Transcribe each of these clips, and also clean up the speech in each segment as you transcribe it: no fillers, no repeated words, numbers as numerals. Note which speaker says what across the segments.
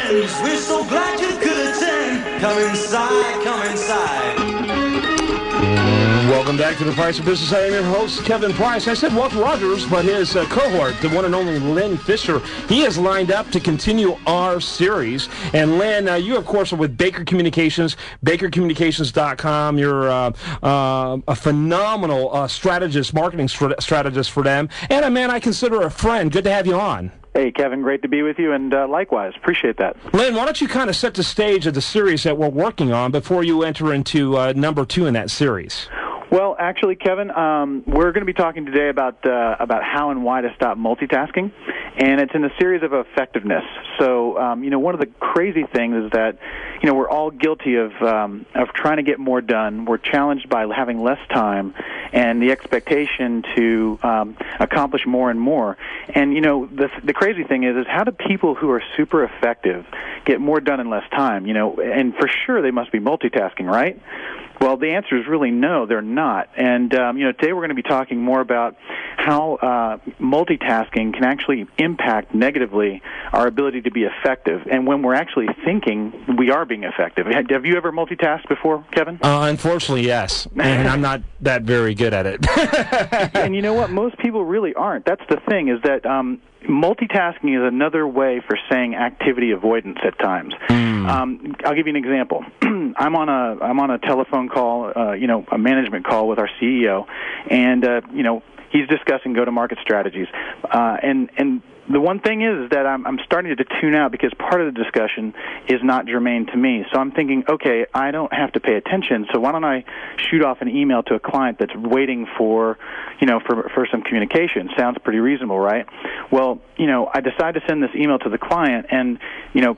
Speaker 1: friends. We're so glad you could attend. Come inside, come inside.
Speaker 2: Welcome back to The Price of Business. I am your host, Kevin Price. I said Walter Rogers, but his cohort, the one and only Lin Fisher, he is lined up to continue our series. And Lin, you, of course, are with Baker Communications, bakercommunications.com. You're a phenomenal strategist, marketing strategist for them. And a man I consider a friend. Good to have you on.
Speaker 3: Hey, Kevin, great to be with you, and likewise, appreciate that.
Speaker 2: Lin, why don't you kind of set the stage of the series that we're working on before you enter into number 2 in that series?
Speaker 3: Well, actually, Kevin, we're going to be talking today about how and why to stop multitasking, and it's in the series of effectiveness. So, one of the crazy things is that, we're all guilty of trying to get more done. We're challenged by having less time and the expectation to accomplish more and more. And, the crazy thing is how do people who are super effective get more done in less time? And for sure they must be multitasking, right? Well, the answer is really no, they're not. And, today we're going to be talking more about how multitasking can actually impact negatively our ability to be effective. And when we're actually thinking, we are being effective. Have you ever multitasked before, Kevin?
Speaker 2: Unfortunately, yes. And I'm not that very good at it.
Speaker 3: And you know what? Most people really aren't. That's the thing, is that multitasking is another way for saying activity avoidance at times. I'll give you an example. I'm on a telephone call, a management call with our CEO, and he's discussing go-to-market strategies. And the one thing is that I'm starting to tune out because part of the discussion is not germane to me. So I'm thinking, okay, I don't have to pay attention, so why don't I shoot off an email to a client that's waiting for some communication? Sounds pretty reasonable, right? Well, I decided to send this email to the client, and,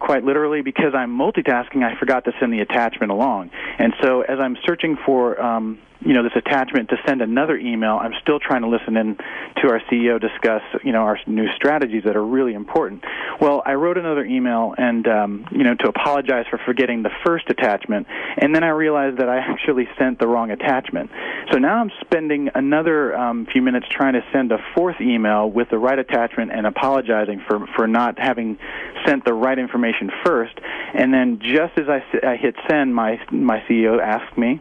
Speaker 3: quite literally, because I'm multitasking, I forgot to send the attachment along. And so as I'm searching for this attachment to send another email, I'm still trying to listen in to our CEO discuss, our new strategies that are really important. Well, I wrote another email and, to apologize for forgetting the first attachment, and then I realized that I actually sent the wrong attachment. So now I'm spending another few minutes trying to send a fourth email with the right attachment and apologizing for not having sent the right information first. And then just as I hit send, my CEO asked me,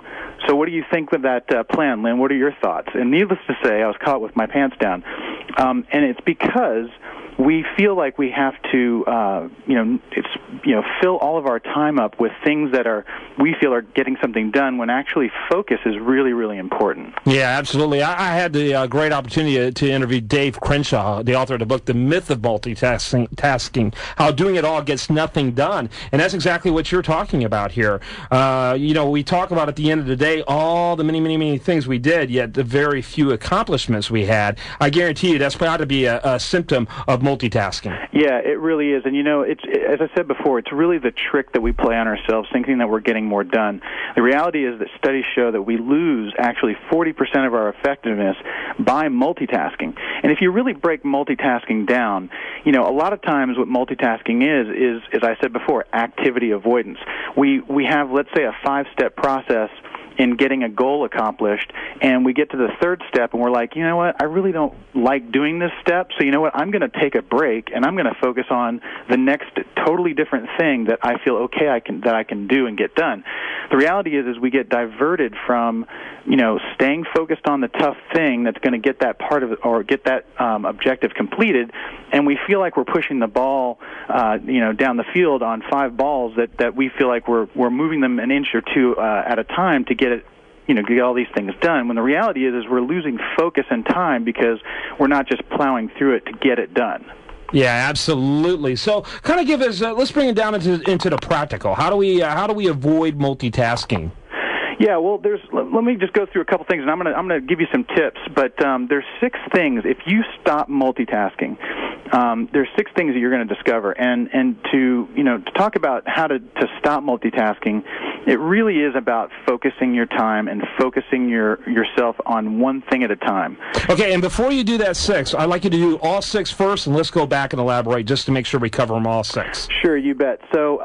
Speaker 3: so what do you think of that plan, Lin? What are your thoughts? And needless to say, I was caught with my pants down. And it's because we feel like we have to, fill all of our time up with things that we feel are getting something done, when actually focus is really, really important.
Speaker 2: Yeah, absolutely. I had the great opportunity to interview Dave Crenshaw, the author of the book, The Myth of Multitasking, how doing it all gets nothing done. And that's exactly what you're talking about here. We talk about at the end of the day all the many, many, many things we did, yet the very few accomplishments we had. I guarantee you that's got to be a symptom of multitasking.
Speaker 3: Yeah, it really is. And, it's, as I said before, it's really the trick that we play on ourselves, thinking that we're getting more done. The reality is that studies show that we lose actually 40% of our effectiveness by multitasking. And if you really break multitasking down, a lot of times what multitasking is, as I said before, activity avoidance. We have, let's say, a 5-step process in getting a goal accomplished, and we get to the third step, and we're like, you know what, I really don't like doing this step, so you know what, I'm going to take a break, and I'm going to focus on the next totally different thing that I feel okay I can do and get done. The reality is we get diverted from, staying focused on the tough thing that's going to get that part of it, or get that objective completed, and we feel like we're pushing the ball, down the field on 5 balls that we feel like we're moving them an inch or two at a time to get all these things done, when the reality is we're losing focus and time because we're not just plowing through it to get it done.
Speaker 2: Yeah, absolutely. So, kind of give us. Let's bring it down into the practical. How do we avoid multitasking?
Speaker 3: Yeah, well, let me just go through a couple things, and I'm gonna give you some tips. But there's 6 things. If you stop multitasking, there's 6 things that you're going to discover. And to talk about how to stop multitasking, it really is about focusing your time and focusing yourself on one thing at a time.
Speaker 2: Okay, and before you do that 6, I'd like you to do all 6 first, and let's go back and elaborate just to make sure we cover them all 6.
Speaker 3: Sure, you bet. So.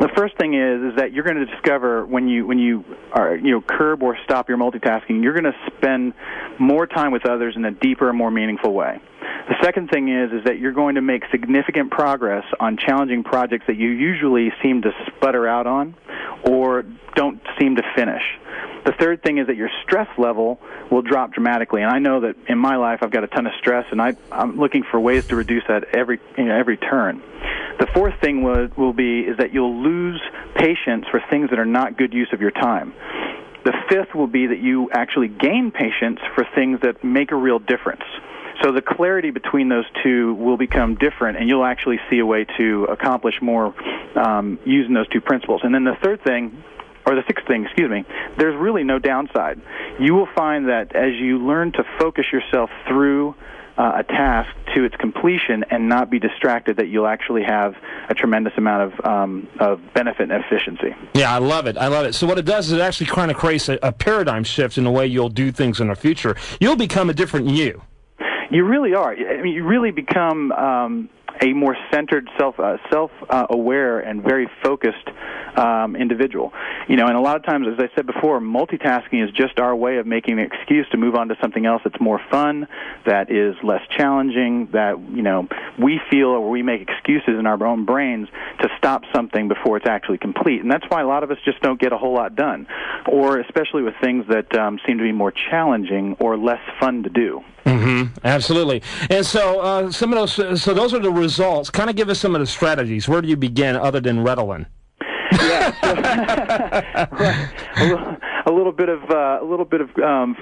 Speaker 3: The first thing is that you're going to discover when you are curb or stop your multitasking, you're going to spend more time with others in a deeper and more meaningful way. The second thing is that you're going to make significant progress on challenging projects that you usually seem to sputter out on or don't seem to finish. The third thing is that your stress level will drop dramatically, and I know that in my life I've got a ton of stress, and I'm looking for ways to reduce that every turn. The fourth thing will be is that you'll lose patience for things that are not good use of your time. The fifth will be that you actually gain patience for things that make a real difference. So the clarity between those two will become different, and you'll actually see a way to accomplish more using those two principles. And then the sixth thing, there's really no downside. You will find that as you learn to focus yourself through a task to its completion and not be distracted, that you'll actually have a tremendous amount of benefit and efficiency.
Speaker 2: Yeah, I love it. So what it does is it actually kind of creates a paradigm shift in the way you'll do things in the future. You'll become a different you. You
Speaker 3: really are. I mean, you really become a more centered, self-aware, and very focused individual. And a lot of times, as I said before, multitasking is just our way of making an excuse to move on to something else that's more fun, that is less challenging, that, we feel or we make excuses in our own brains to stop something before it's actually complete. And that's why a lot of us just don't get a whole lot done, or especially with things that seem to be more challenging or less fun to do.
Speaker 2: Mm-hmm. Absolutely. And so those are the results. Kind of give us some of the strategies. Where do you begin other than Ritalin?
Speaker 3: Yeah, a little bit of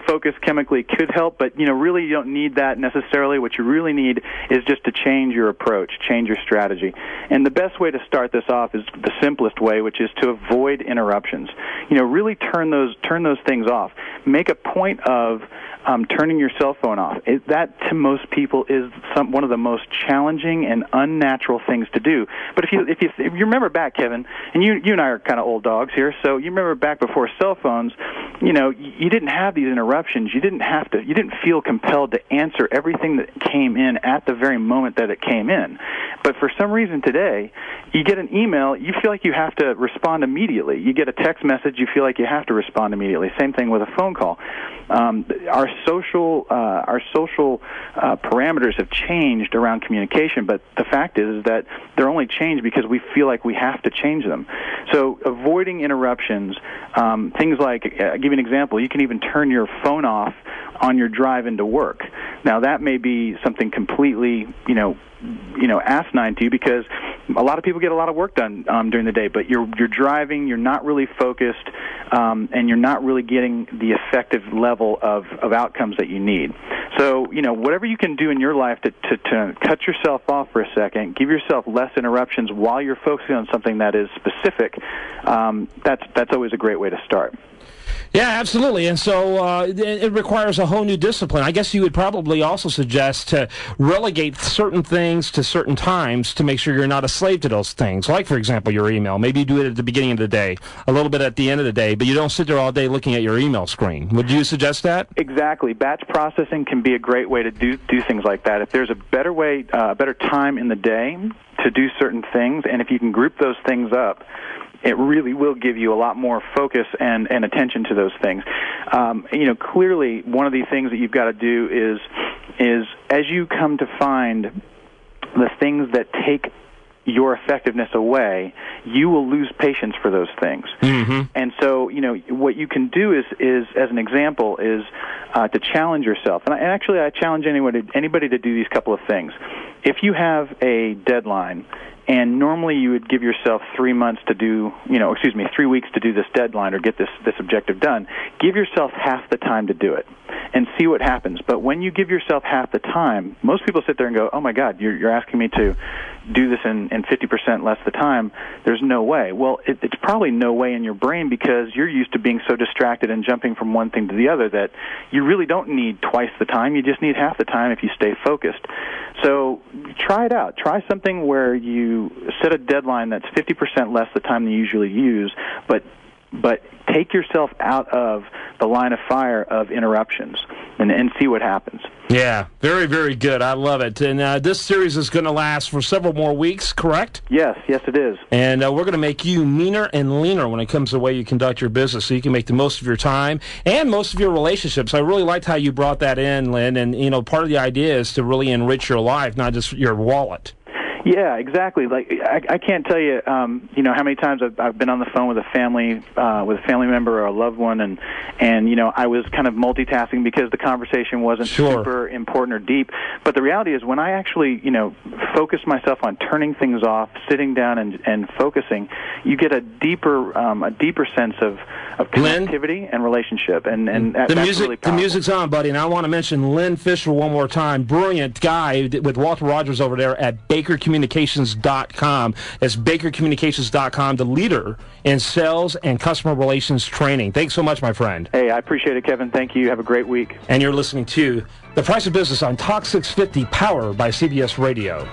Speaker 3: focus chemically could help, but really you don't need that necessarily. What you really need is just to change your approach, change your strategy. And the best way to start this off is the simplest way, which is to avoid interruptions. Really turn those things off. Make a point of turning your cell phone off. That, to most people, is one of the most challenging and unnatural things to do. But if you remember back, Kevin, and you and I are kind of old dogs here, so you remember back before cell phones, you didn't have these interruptions. You didn't feel compelled to answer everything that came in at the very moment that it came in. But for some reason today, you get an email, you feel like you have to respond immediately. You get a text message, you feel like you have to respond immediately. Same thing with a phone call. Our social parameters have changed around communication, but the fact is that they're only changed because we feel like we have to change them. So avoiding interruptions, things like, I'll give you an example, you can even turn your phone off on your drive into work. Now that may be something completely, asinine to you, because a lot of people get a lot of work done during the day, but you're driving, you're not really focused, and you're not really getting the effective level of outcomes that you need. So, whatever you can do in your life to cut yourself off for a second, give yourself less interruptions while you're focusing on something that is specific, that's always a great way to start.
Speaker 2: Yeah, absolutely. And so it requires a whole new discipline. I guess you would probably also suggest to relegate certain things to certain times to make sure you're not a slave to those things. Like, for example, your email. Maybe you do it at the beginning of the day, a little bit at the end of the day, but you don't sit there all day looking at your email screen. Would you suggest that?
Speaker 3: Exactly. Batch processing can be a great way to do things like that. If there's a better way, better time in the day to do certain things, and if you can group those things up, it really will give you a lot more focus and attention to those things. Clearly, one of the things that you've got to do is as you come to find the things that take your effectiveness away, you will lose patience for those things. Mm-hmm. And so, what you can do is as an example, is to challenge yourself. And actually, I challenge anybody to do these couple of things. If you have a deadline, and normally you would give yourself 3 weeks to do this deadline or get this objective done, give yourself half the time to do it and see what happens. But when you give yourself half the time, most people sit there and go, oh my God, you're asking me to do this in 50% less the time. There's no way. Well, it's probably no way in your brain, because you're used to being so distracted and jumping from one thing to the other that you really don't need twice the time. You just need half the time if you stay focused. So try it out. Try something where you set a deadline that's 50% less the time than you usually use, but take yourself out of the line of fire of interruptions. and see what happens.
Speaker 2: Yeah, very, very good. I love it. And this series is going to last for several more weeks, correct?
Speaker 3: Yes, it is.
Speaker 2: And we're going to make you meaner and leaner when it comes to the way you conduct your business, so you can make the most of your time and most of your relationships. I really liked how you brought that in, Lynn. And, part of the idea is to really enrich your life, not just your wallet.
Speaker 3: Yeah, exactly. Like I can't tell you, how many times I've been on the phone with a family member or a loved one, and I was kind of multitasking because the conversation wasn't super important or deep. But the reality is, when I actually, focus myself on turning things off, sitting down and focusing, you get a deeper sense of connectivity and relationship, and that's really powerful.
Speaker 2: The music's on, buddy, and I want to mention Lin Fisher one more time. Brilliant guy with Walter Rogers over there at BakerCommunications.com. That's BakerCommunications.com, the leader in sales and customer relations training. Thanks so much, my friend.
Speaker 3: Hey, I appreciate it, Kevin. Thank you. Have a great week.
Speaker 2: And you're listening to The Price of Business on Talk 650, powered by CBS Radio.